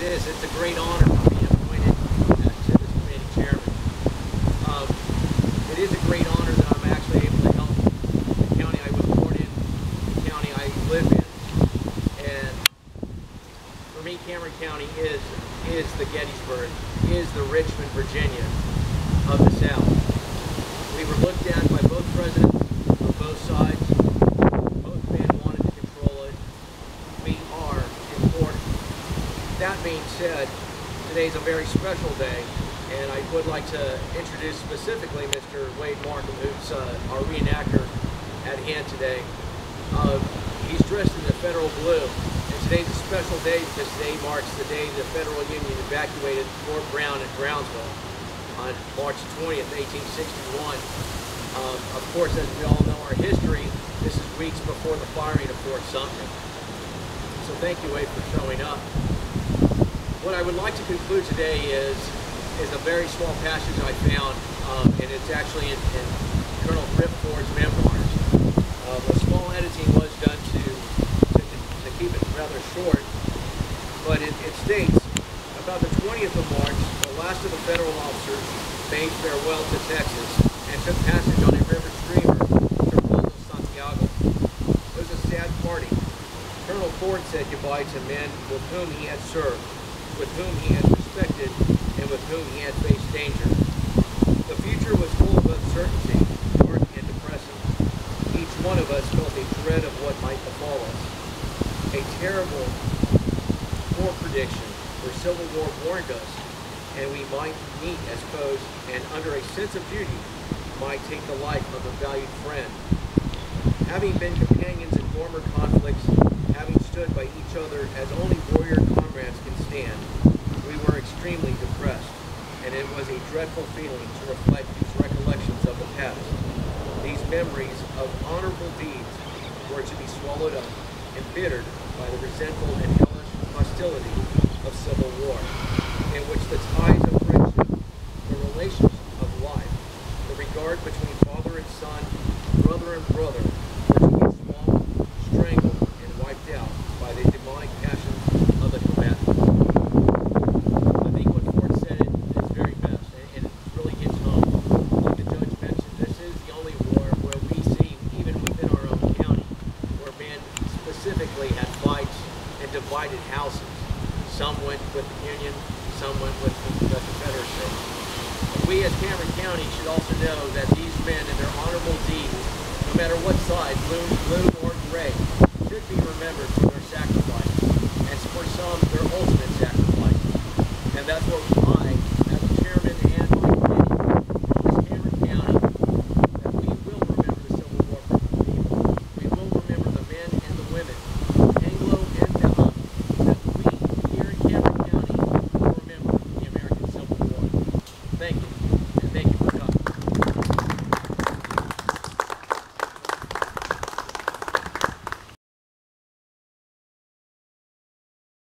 it is. It's a great honor for me to be appointed to this committee chairman. It is a great honor that I'm actually able to help the county I was born in, the county I live in. And for me, Cameron County is the Gettysburg, is the Richmond, Virginia of the South. We were looked at by both presidents on both sides. Both men wanted to control it. We are important. That being said, today's a very special day, and I would like to introduce specifically Mr. Wade Markham, who's our reenactor at hand today. He's dressed in the federal blue, and today's a special day because today marks the day the Federal Union evacuated Fort Brown at Brownsville on March 20th, 1861. Of course, as we all know our history, this is weeks before the firing of Fort Sumter. So thank you, Wade, for showing up. What I would like to conclude today is a very small passage I found, and it's actually in Colonel Ripford's memoirs. A small editing was done to keep it rather short, but it states, about the 20th of March, the last of the federal officers bade farewell to Texas and took passage on a river steamer to Santiago. It was a sad party. Colonel Ford said goodbye to men with whom he had served, with whom he had respected, and with whom he had faced danger. The future was full of uncertainty, dark and depressing. Each one of us felt a dread of what might befall us. A terrible war prediction for Civil War warned us, and we might meet as foes, and under a sense of duty, might take the life of a valued friend. Having been companions in former conflicts, having stood by each other as only warrior comrades can stand, we were extremely depressed, and it was a dreadful feeling to reflect these recollections of the past. These memories of honorable deeds were to be swallowed up, embittered by the resentful and hellish hostility of civil war, in which the ties of friendship, the relations of life, the regard between father and son, brother and brother, were to be swallowed, strangled, and wiped out by the demonic passions of the combatants. I think what Ford said is very best, and it really hits home. Like the judge mentioned, this is the only war where we see, even within our own county, where men specifically had fights and divided houses. Some went with the Union, some went with the Confederacy. And we as Cameron County should also know that these men and their honorable deeds, no matter what side, blue or gray, should be remembered for their sacrifice, and for some, their ultimate sacrifice. And that's what